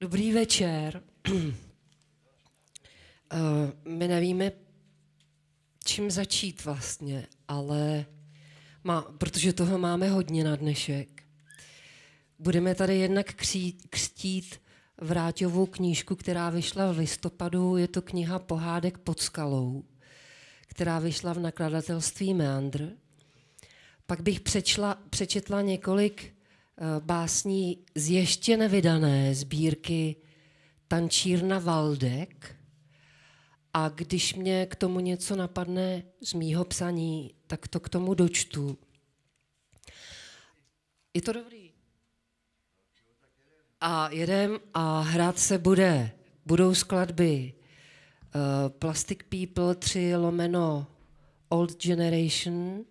Dobrý večer. My nevíme, čím začít vlastně, ale protože toho máme hodně na dnešek. Budeme tady jednak křtít Vráťovu knížku, která vyšla v listopadu. Je to kniha Pohádek pod skalou, která vyšla v nakladatelství Meandr. Pak bych přečetla několik básní z ještě nevydané sbírky Tančírna Valdek. A když mě k tomu něco napadne z mýho psaní, tak to k tomu dočtu. Je to dobrý? A jedem a hrát se budou skladby Plastic People 3 / Old Generation,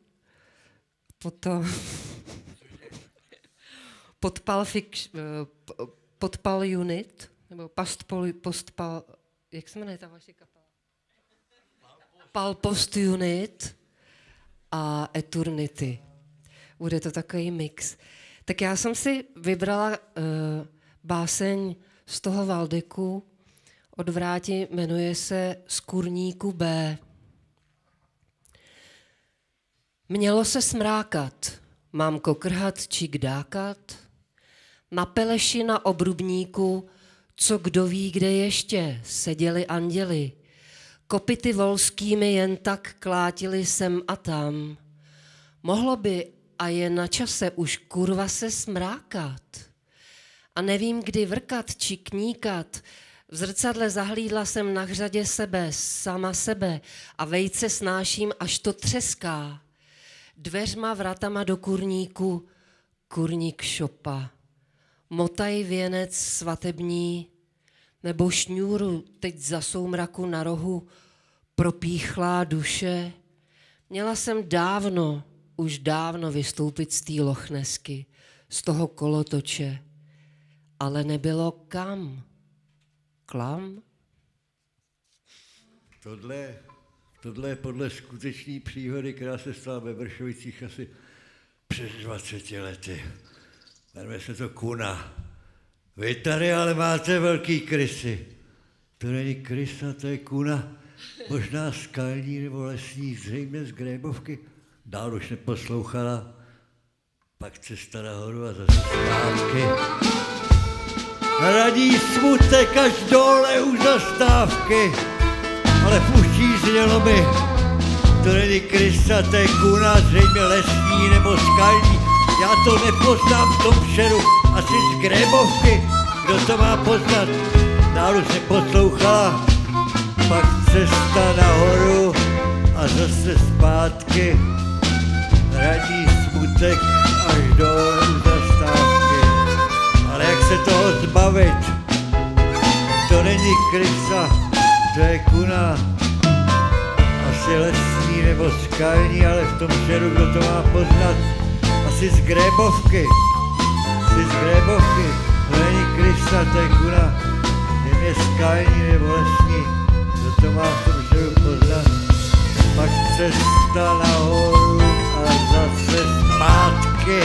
potom Podpal Unit, nebo Postpal, jak se jmenuje ta vaše kapela? Pal Post Unit a Eternity. Bude to takový mix. Tak já jsem si vybrala báseň z toho Valdeku od Vráti, jmenuje se Z kurníku B. Mělo se smrákat, mám kokrhat či kdákat, na peleši na obrubníku, co kdo ví, kde ještě, seděli anděli, kopyty volskými jen tak klátili sem a tam. Mohlo by a je na čase už kurva se smrákat. A nevím, kdy vrkat či kníkat, v zrcadle zahlídla jsem na hřadě sama sebe a vejce snáším, až to třeská. Dveřma vratama do kurníku, kurník šopa. Motaj věnec svatební, nebo šňůru teď za soumraku na rohu propíchlá duše. Měla jsem už dávno vystoupit z té Lochnesky, z toho kolotoče, ale nebylo kam. Klam? Tohle je podle skutečné příhody, která se stala ve Vršovicích asi před 20 lety. Jmenuje se to Kuna. Vy tady ale máte velký krysy. To není krysa, to je kuna. Možná skalní nebo lesní, zřejmě z Grébovky. Dál už neposlouchala. Pak cesta nahoru a zase zpátky. Radí smutek až dole u zastávky. Ale v uších znělo mi, to není krysa, to je kuna, zřejmě lesní nebo skalní. Já to nepoznám v tom šeru, asi z Grébovky. Kdo to má poznat? Dál už neposlouchala. Pak cesta nahoru a zase zpátky. Radí smutek až dole u zastávky. Ale jak se toho zbavit? To není krysa, to je kuna. Asi lesní nebo skalní, ale v tom šeru kdo to má poznat? Asi z Grébovky. Asi z Grébovky. To není krysa, to je kuna. Je skalní nebo lesní. Kdo to má v tom šeru poznat? Pak cesta nahoru a zase zpátky.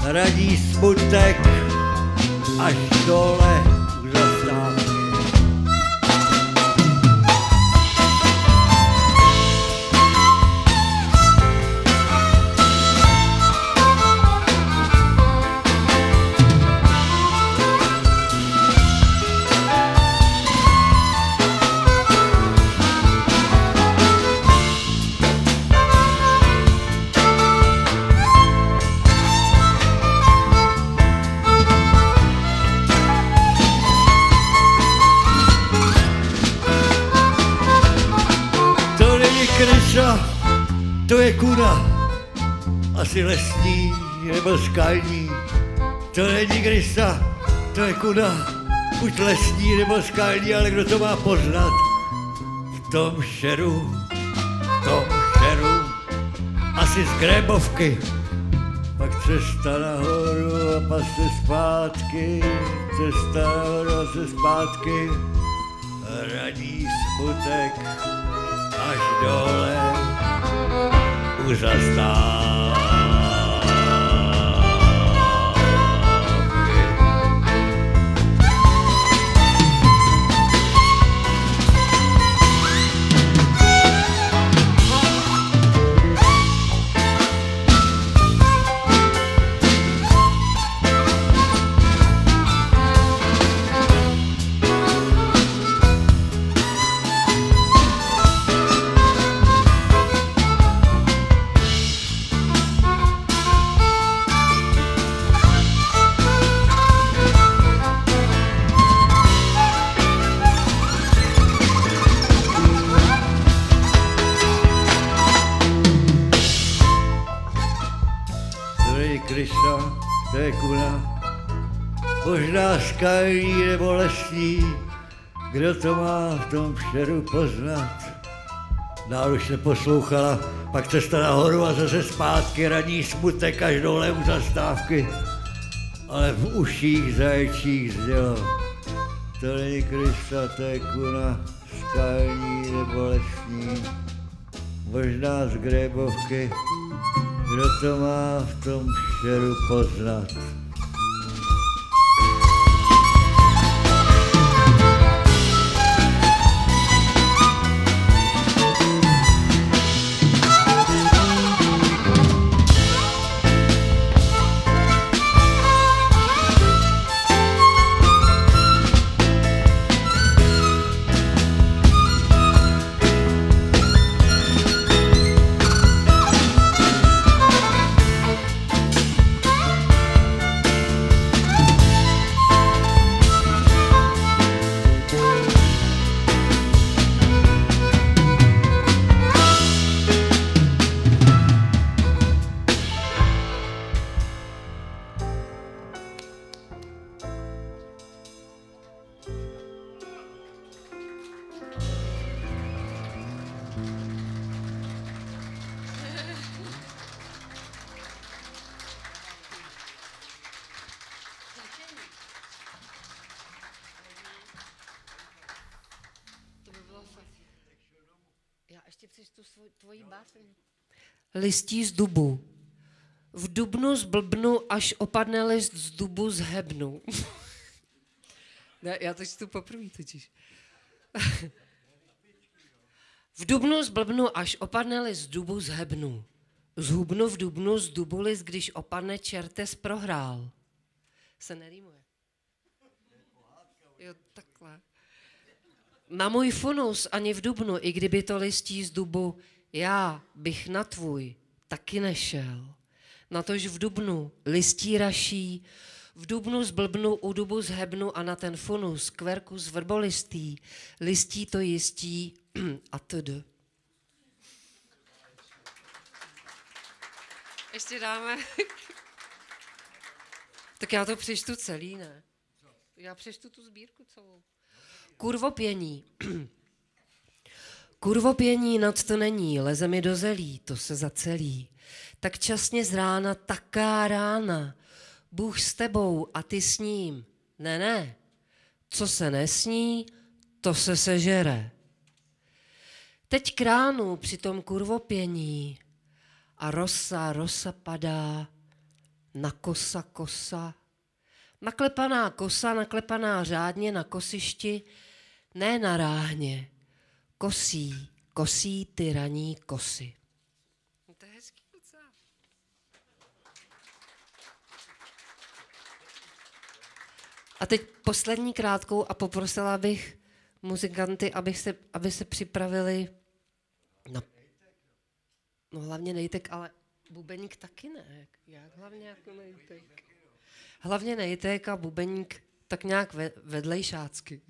Radí smutek až dole u zastávky. To je kuna, asi lesní nebo skalní. To není krysa, to je kuna, buď lesní nebo skalní, ale kdo to má poznat? V tom šeru, asi z Grébovky. Pak cesta nahoru a pak se zpátky, cesta nahoru a se zpátky. Radí smutek až dole u zastávky. možná skalní nebo lesní, kdo to má v tom šeru poznat. Dál už neposlouchala, pak cesta nahoru a zase zpátky, ranní smutek až dole u zastávky. Ale v uších zaječích zdělo, to není Krista, to je kuna skalní nebo lesní, možná z grébovky, kdo to má v tom šeru poznat. Listí z dubu. V dubnu zblbnu, až opadne list z dubu, zhebnu. Ne, já to čtu poprvé totiž. V dubnu zblbnu, až opadne list z dubu, zhebnu. Zhubnu v dubnu, z dubu list, když opadne, čertes prohrál. Se nerýmuje. Jo, takhle. Na můj funus ani v dubnu, i kdyby to listí z dubu, já bych na tvůj taky nešel. Natož v dubnu listí raší, v dubnu zblbnu, u dubu zhebnu a na ten funus kverkus vrbolistý, listí to jistí a td. Ještě dáme. Tak já to přečtu celý, ne? Já přečtu tu sbírku celou. Kurvopění. Kurvopění nad to není, leze mi do zelí, to se zacelí. Tak časně z rána, taká rána, Bůh s tebou a ty s ním. Ne, co se nesní, to se sežere. Teď k ránu při tom kurvopění a rosa padá na kosa. Naklepaná kosa, naklepaná řádně na kosišti, ne na ráhně. Kosí ty raní kosy. To je hezký docela. A teď poslední krátkou a poprosila bych muzikanty, aby se připravili na... No hlavně nejtek, ale bubeník taky ne. Jak hlavně jako nejtek? Hlavně nejtek a bubeník tak nějak vedlejšácky.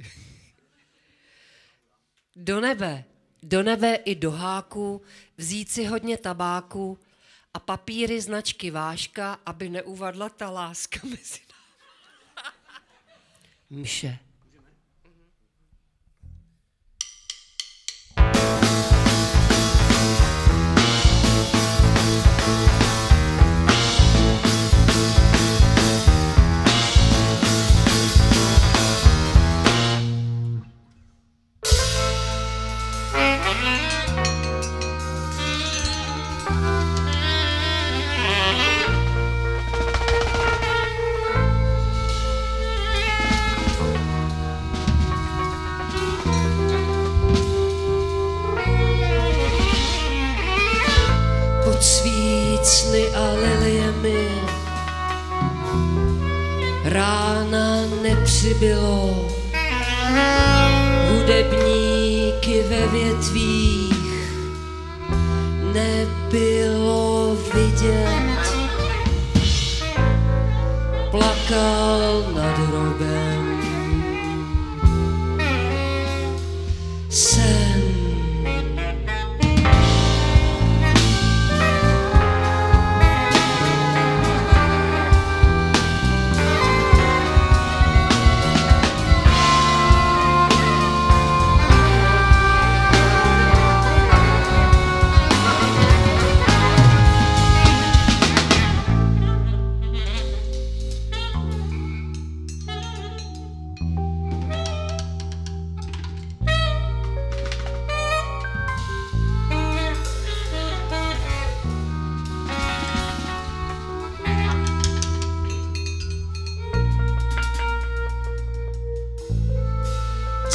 Do nebe i do háku, vzít si hodně tabáku a papíry značky Váška, aby neuvadla ta láska mezi námi. Mše. Svícny a liliemi rána nepřibylo, hudebníky ve větvích nebylo vidět, plakal nad hrobem sen.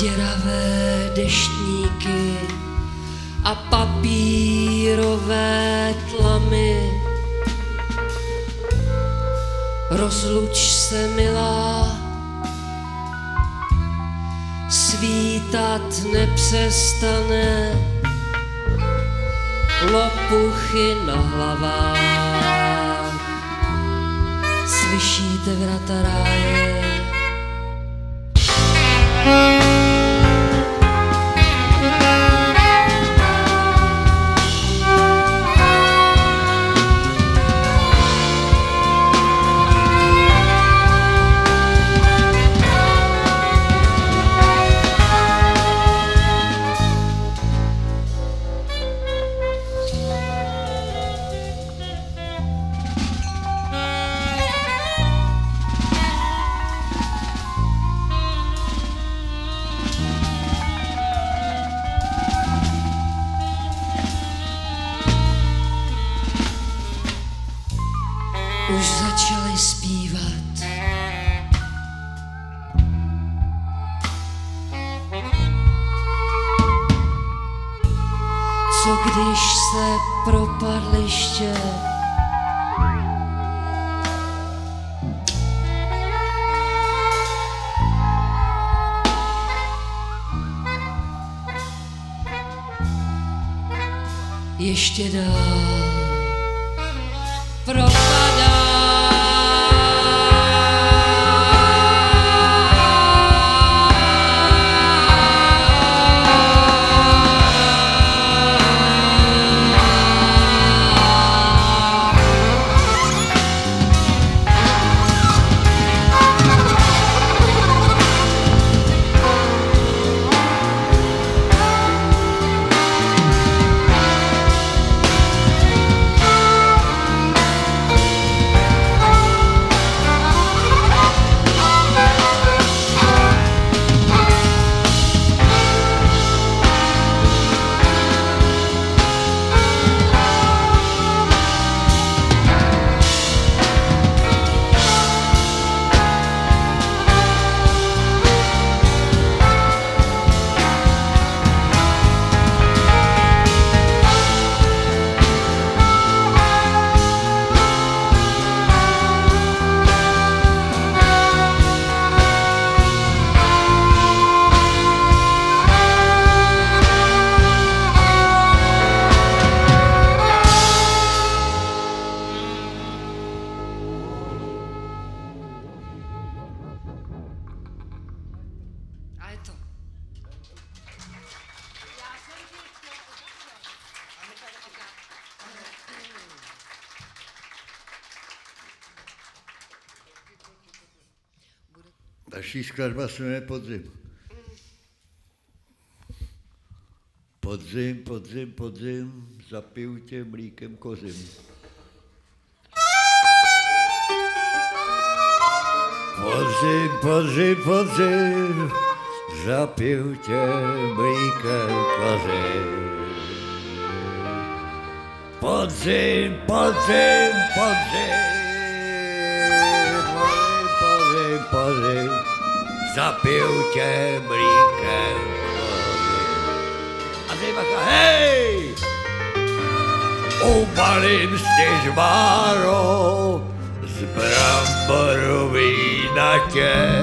děravé deštníky a papírové tlamy. Rozluč se, milá, svítat nepřestane, lopuchy na hlavách, slyšíte vrata ráje. Už začali zpívat. Co když se propadliště ještě dál propadá? Další skladba se jmenuje Podzim. Podzim, podzim, podzim, zapiju tě mlíkem kozím. Podzim, podzim, podzim, zapiju tě mlíkem kozím. Podzim, podzim, podzim, podzim, podzim, zapiju tě mlíkem kozím. A ty baka, hej! Ubalím stěžbáro z bramborový na tě,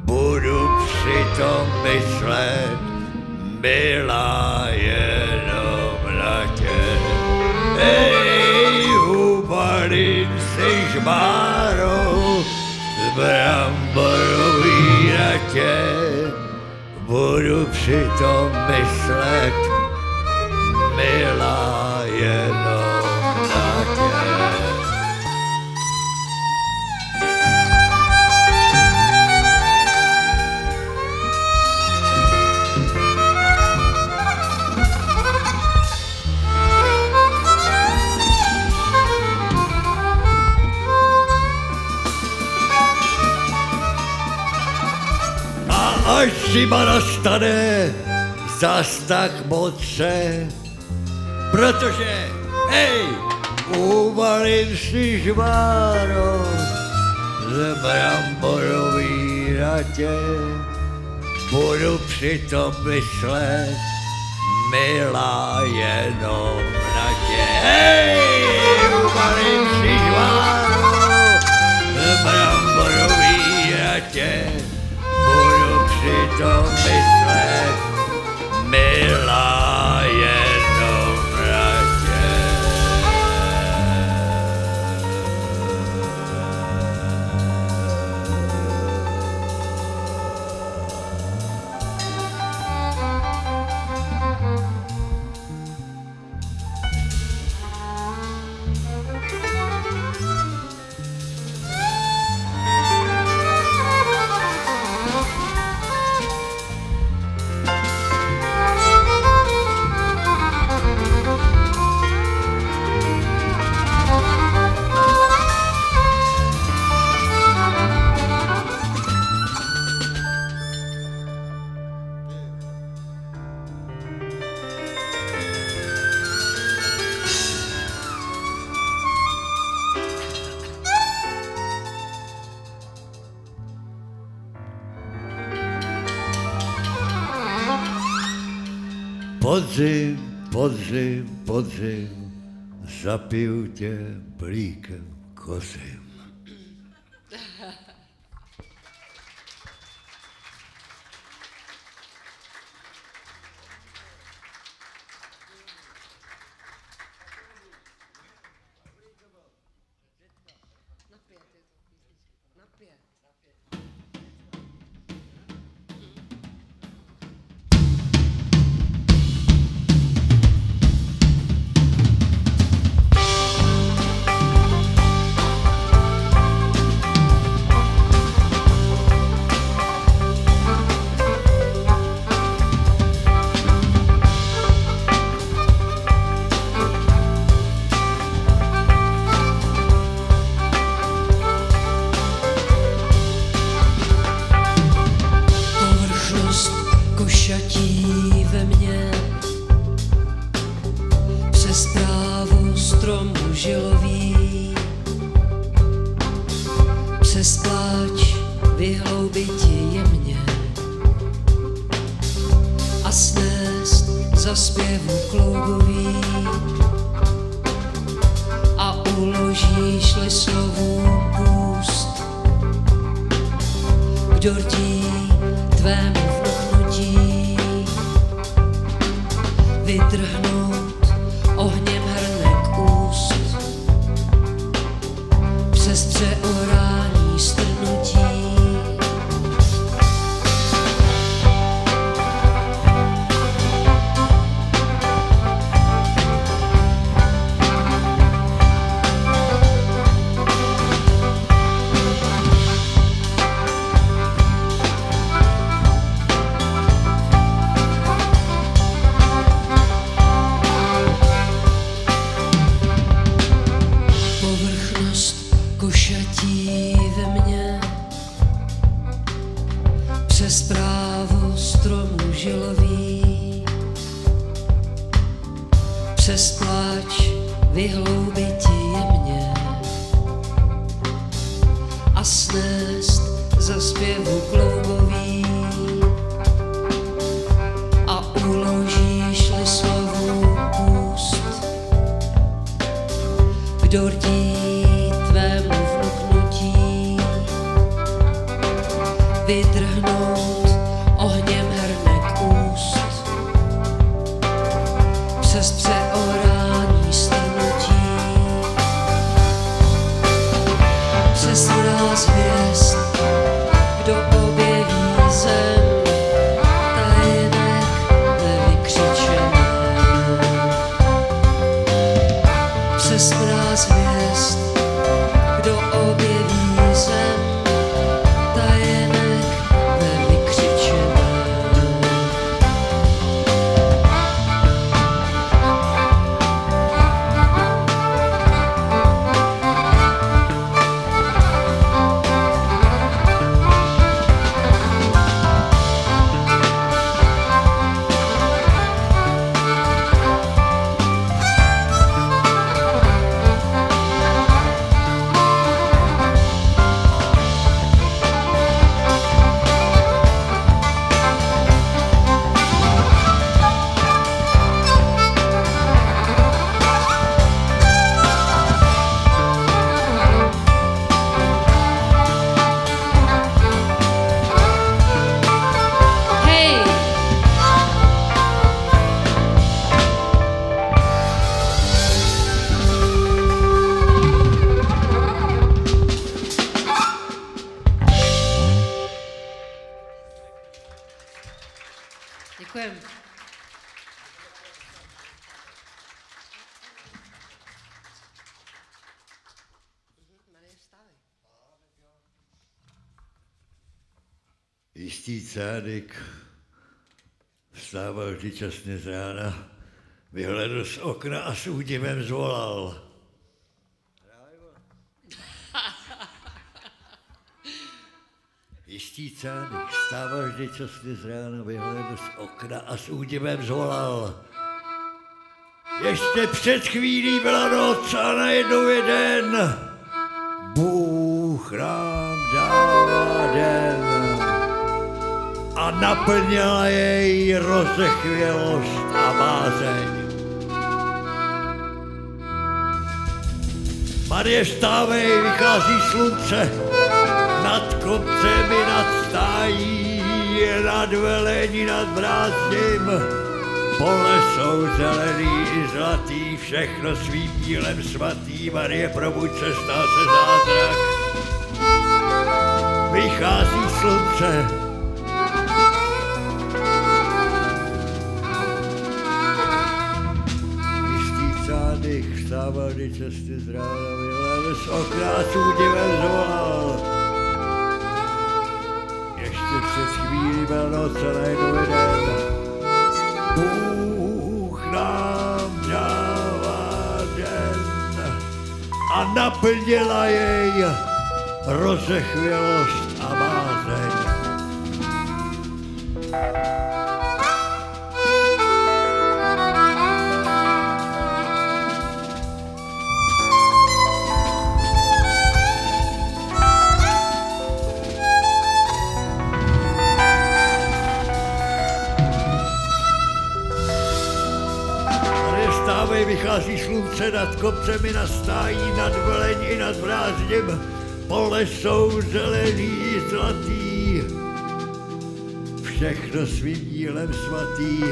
budu přitom myslet, milá, jenom na tě. Hej, ubalím stěžbáro z bramborový na tě, budu přitom myslet, milá, jenom na tě. A až zima nastane, zas tak moc protože, hej, uvalím si žváro z bramborový na tě, budu přitom myslet, milá, jenom na tě. Hej, malý křižváru, bramborový ratě, budu přitom myslet, milá, jenom na tě. Podzim, podzim, podzim, zapiju tě blíkem kozím. Děkujem. Jistý cádik vstával vždy časně z rána, vyhledl z okna a s údivem zvolal. Jistý cádik vstával vždy časně z rána, vyhledl z okna a s údivem zvolal. Ještě před chvílí byla noc a najednou je den. Bůh nám dává den. A naplnila jej rozechvělost a bázeň. Marie, vstávej, vychází slunce, nad kopcem i nad stájí, nad velení, nad Brázdím. Pole jsou zelený i zlatý, všechno svým dílem svatý. Marie, probuď se, stál se zázrak. Vychází slunce, vstával, kdy cesty z rána vyhledl z okna a s údivem zvolal. Ještě před chvílí byl noc a najednou je den. Bůh nám dává den a naplnila jej rozechvělost a bázeň. Vychází slunce, nad kopcem i na stájí, nad Veleň i nad Brázdím. Pole jsou zelený, zlatý, všechno svým dílem svatý.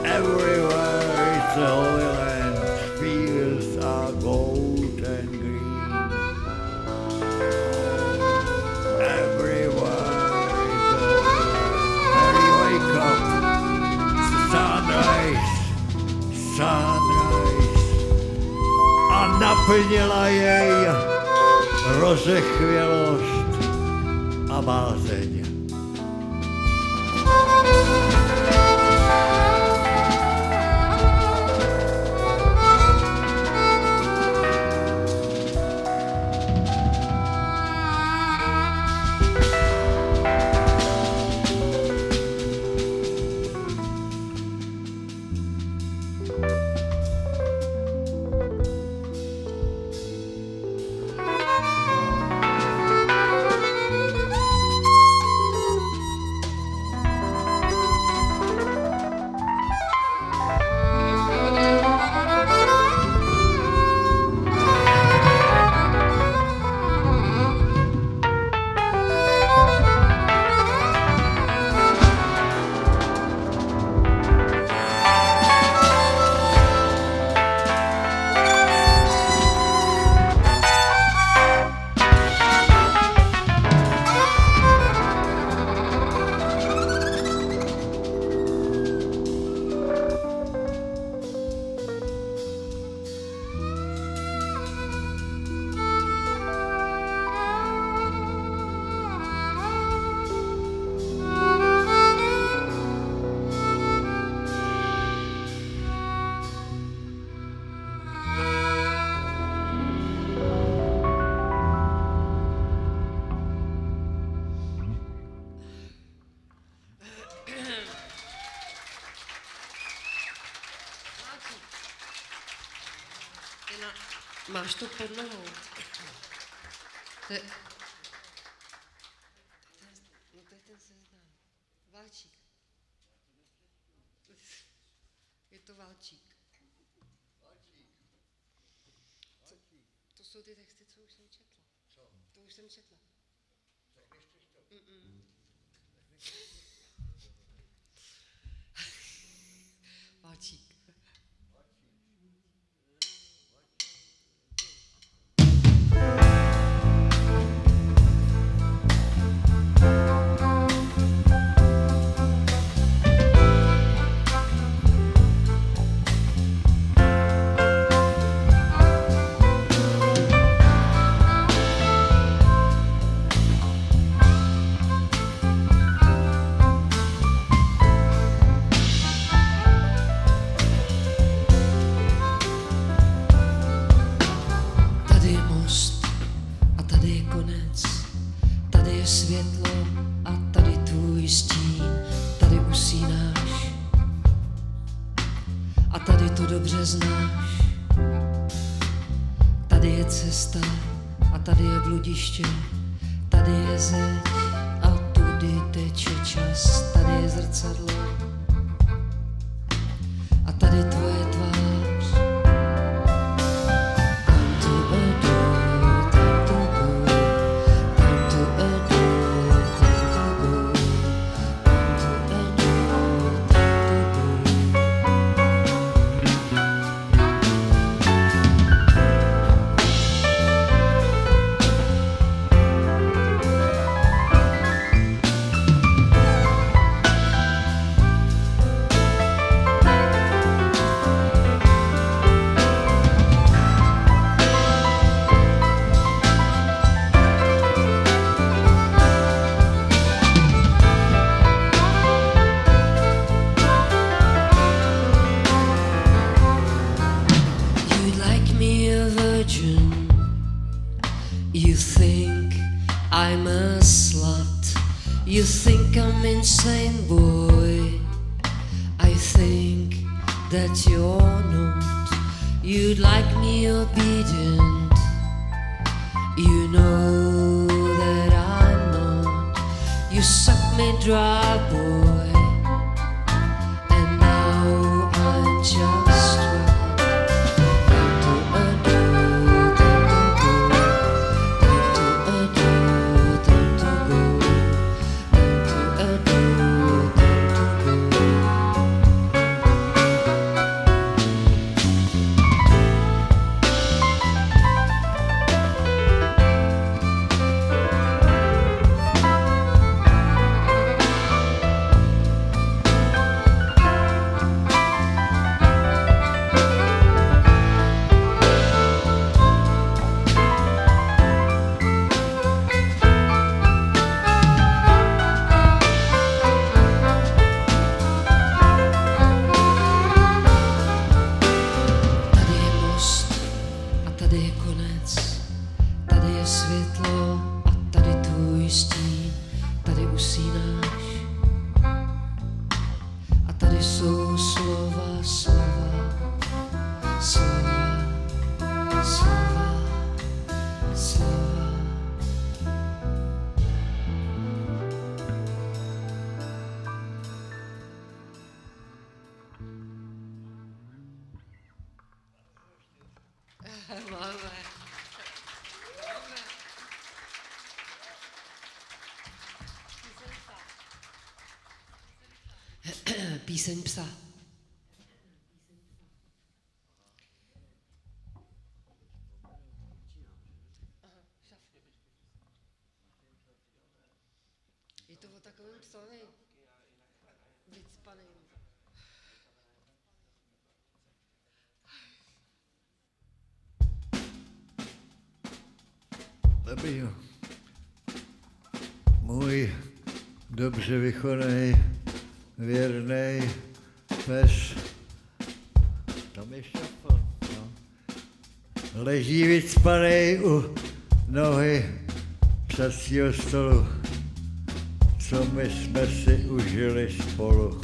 Everywhere it's a holy land, fields are gold and green. Everywhere it's a holy land. Mary, wake up, sunrise. Sunrise a naplnila jej rozechvělost a bázeň. Máš to pod nohou. To je ten seznam. Válčík. Je to Válčík. To jsou ty texty, co už jsem četla. To už jsem četla. Válčík. světlo a tady tvůj stín, tady usínáš a tady to dobře znáš. Tady je cesta a tady je bludiště, tady je zeď a tudy teče čas, tady je zrcadlo a tady tvoje tvář. You think I'm a slut, you think I'm insane, boy. I think that you're not. You'd like me obedient, you know that I'm not. You suck me dry, boy, and now I'm just right. Světlo a tady tvůj stín, tady usínáš a tady jsou slova, slova, slova, slova, slova. Píseň psa. Je to o takovém psovi vycpaným. Zabiju. Můj dobře vychovaný, věrnej pes, tam je šafl, no. Leží vycpanej u nohy psacího stolu, co my jsme si užili spolu.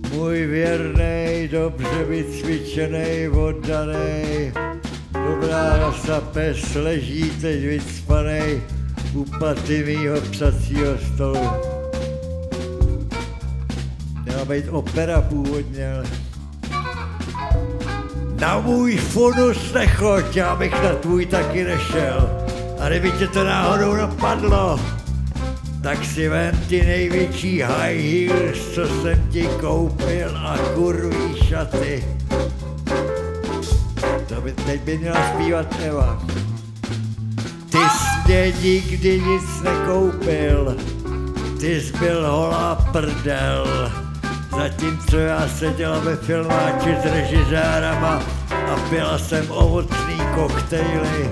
Můj věrnej, dobře vycvičenej, oddanej, dobrá rasa pes leží teď vycpanej u paty mýho psacího stolu. Měla být opera původně, ale na můj funus nechoď, já bych na tvůj taky nešel. A kdyby tě to náhodou napadlo, tak si vem ty největší high heels, co jsem ti koupil, a kurví šaty. To by teď by měla zpívat Eva. Ty jsi mě nikdy nic nekoupil, ty jsi byl holá prdel. Zatímco já seděla ve filmáči s režisérama a pila jsem ovocný koktejly.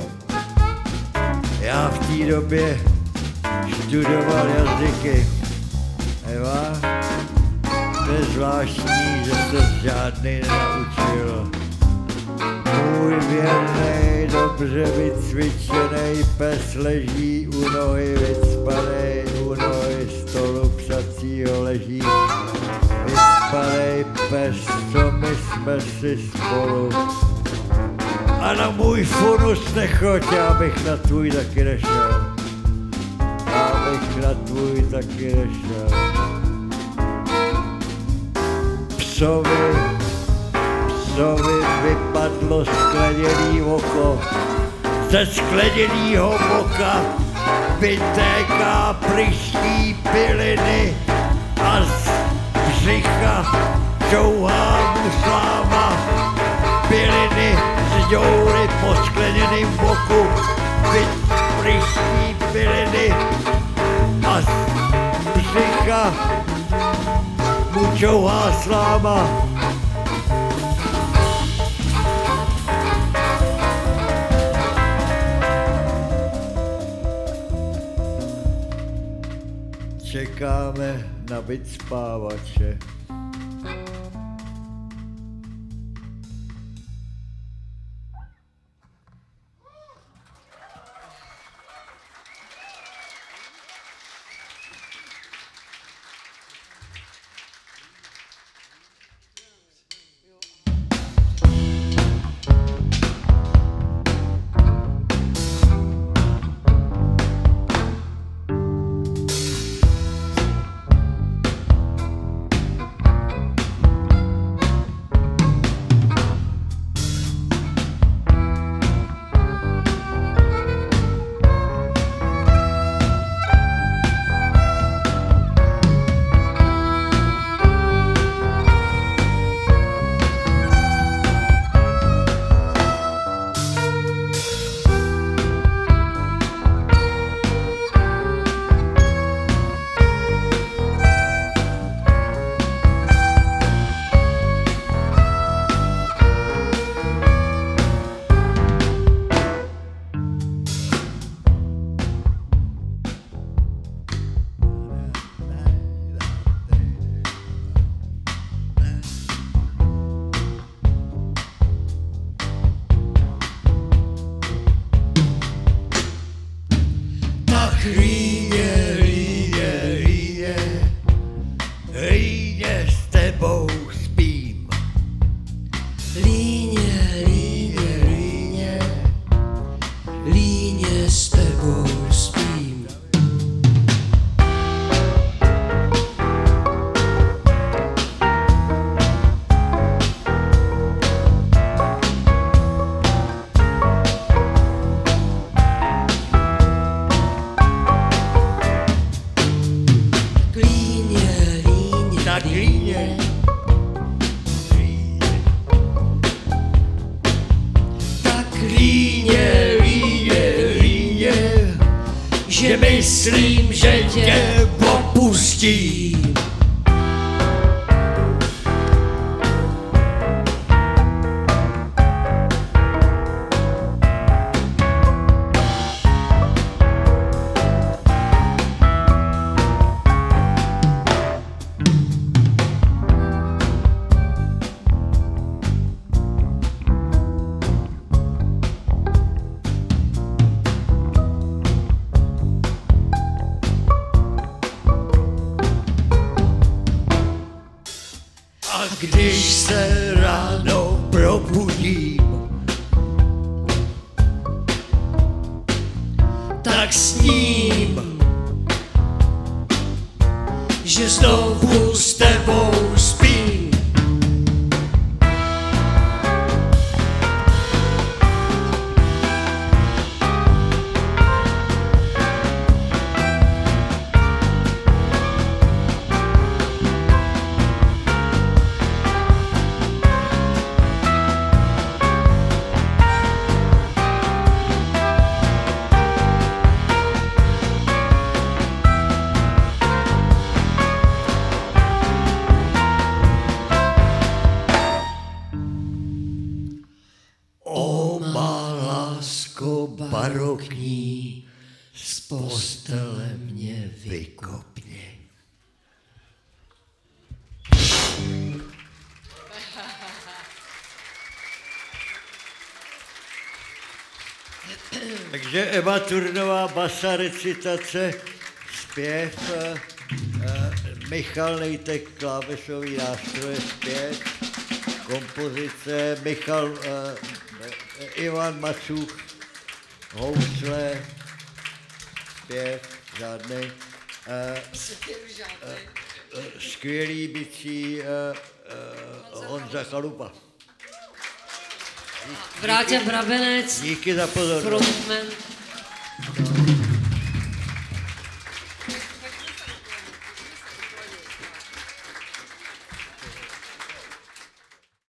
Já v té době studoval jazyky. Eva, to je zvláštní, že se žádnej nenaučil. Můj věrnej, dobře vycvičenej pes leží u nohy vycpanej, u nohy stolu psacího leží. Vycpanej pes, co my jsme si spolu. A na můj funus nechoď, já bych na tvůj taky nešel. Já bych na tvůj taky nešel. Psovi vypadlo skleněný oko, ze skleněnýho oka vytéká pryští piliny a z břicha čouhá mu sláma. Piliny z děury po skleněným oku, pryští piliny a z břicha mu čouhá sláma. Čekáme na vycpávače. Líně s tebou spím. Líně, líně, líně, líně s tebou spím. Tak líně, že myslím, že tě opustím. A když se ráno probudím, tak sním, že znovu s tebou spím. že Eva Turnová, basa, recitace, zpěv, Michal Nejtek, klávesový nástroje, zpěv, kompozice, Ivan Macůch, housle, zpěv, žádnej, skvělý bicí, Honza Chalupa. Vráťa Brabenec, Díky za pozornost. frontman